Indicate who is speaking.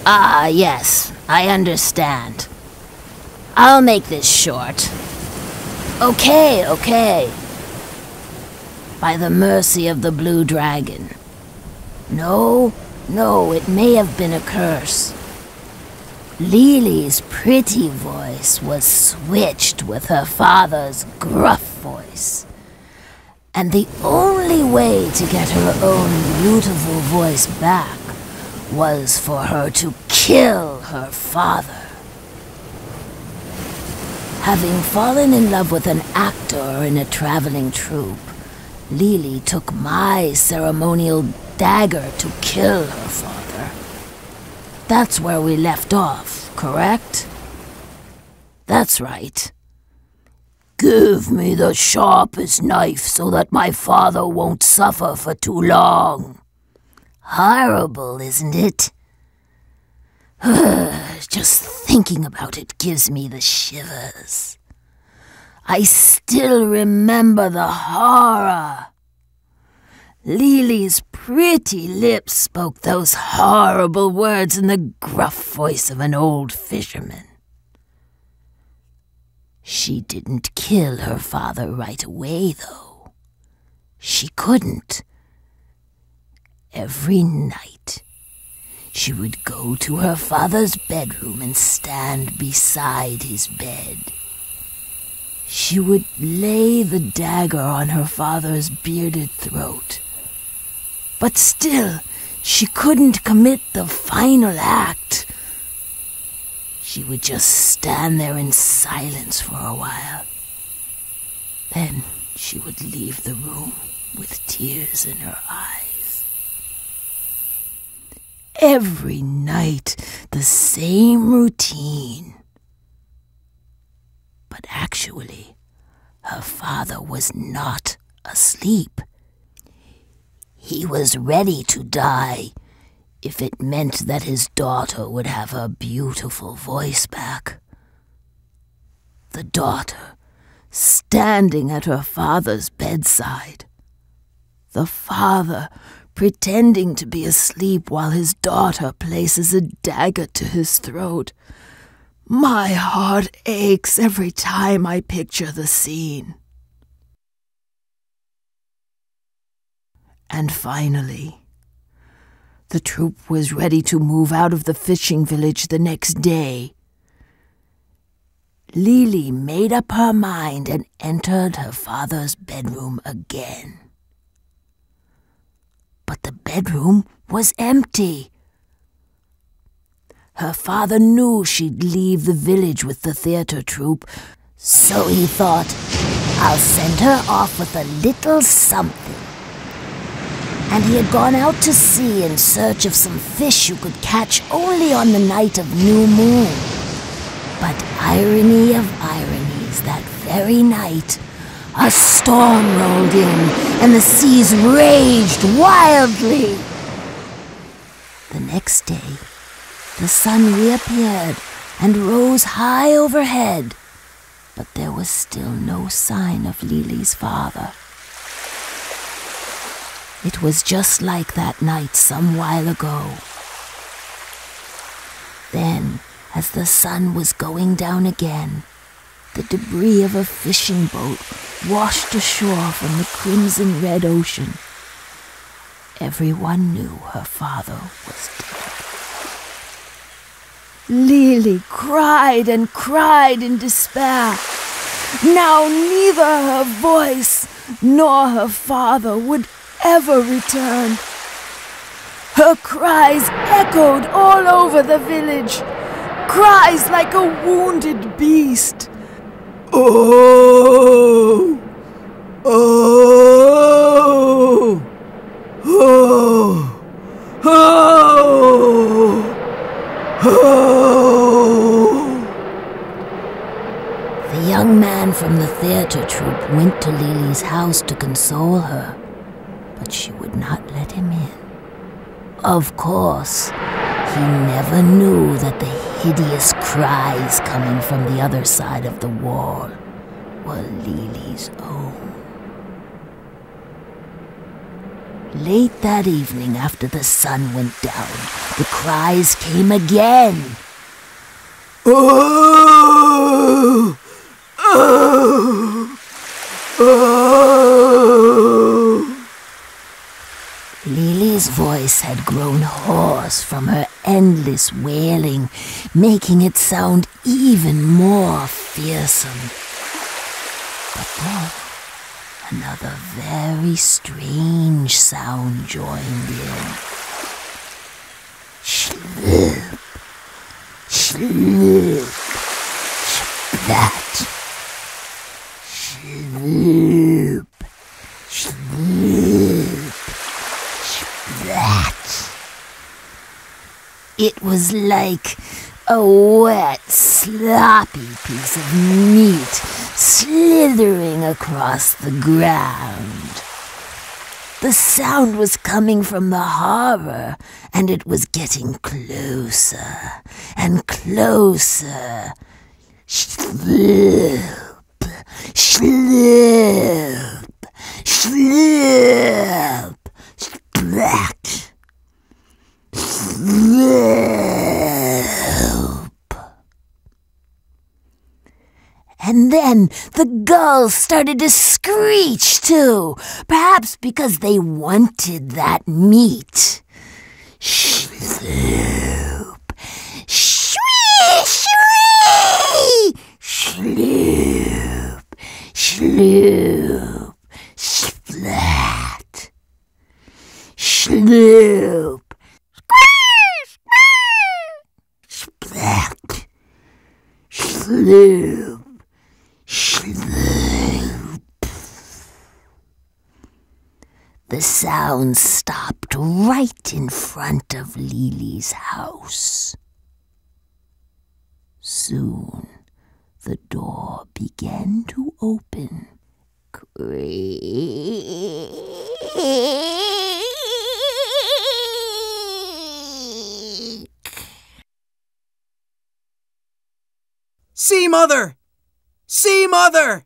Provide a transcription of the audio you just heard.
Speaker 1: Ah, yes, I understand. I'll make this short. Okay. By the mercy of the blue dragon. No, it may have been a curse. Lily's pretty voice was switched with her father's gruff voice. And the only way to get her own beautiful voice back was for her to kill her father. Having fallen in love with an actor in a traveling troupe, Lily took my ceremonial dagger to kill her father. That's where we left off, correct? That's right. Give me the sharpest knife so that my father won't suffer for too long. Horrible, isn't it? Just thinking about it gives me the shivers. I still remember the horror. Lily's pretty lips spoke those horrible words in the gruff voice of an old fisherman. She didn't kill her father right away, though. She couldn't. Every night, she would go to her father's bedroom and stand beside his bed. She would lay the dagger on her father's bearded throat. But still, she couldn't commit the final act. She would just stand there in silence for a while. Then she would leave the room with tears in her eyes. Every night, the same routine. But actually, her father was not asleep. He was ready to die if it meant that his daughter would have her beautiful voice back. The daughter, standing at her father's bedside. The father, pretending to be asleep while his daughter places a dagger to his throat. My heart aches every time I picture the scene. And finally, the troupe was ready to move out of the fishing village the next day. Lily made up her mind and entered her father's bedroom again. But the bedroom was empty. Her father knew she'd leave the village with the theater troupe, so he thought, I'll send her off with a little something. And he had gone out to sea in search of some fish you could catch only on the night of new moon. But irony of ironies, that very night, a storm rolled in and the seas raged wildly. The next day, the sun reappeared and rose high overhead, but there was still no sign of Lily's father. It was just like that night some while ago. Then, as the sun was going down again, the debris of a fishing boat washed ashore from the crimson-red ocean. Everyone knew her father was dead. Lily cried and cried in despair. Now neither her voice nor her father would ever return. Her cries echoed all over the village, cries like a wounded beast. Oh! Oh! Oh! Oh! Oh! The young man from the theater troupe went to Lily's house to console her, but she would not let him in. Of course, he never knew that the hideous cries coming from the other side of the wall were Lily's own. Late that evening, after the sun went down, the cries came again. Oh! Oh! Oh! Lily's voice had grown hoarse from her endless wailing, making it sound even more fearsome. But then another very strange sound joined in. Slip, slip, splat. Slip, slip, splat. It was like a wet, sloppy piece of meat slithering across the ground. The sound was coming from the harbor, and it was getting closer and closer. Slip, slip, slip, splat. And then the gulls started to screech too, perhaps because they wanted that meat. Sloop, shwee, shwee, sloop, sloop, splat, sloop. Splat, sloop, sloop. The sound stopped right in front of Lily's house. Soon the door began to open.
Speaker 2: See, Mother! See, Mother!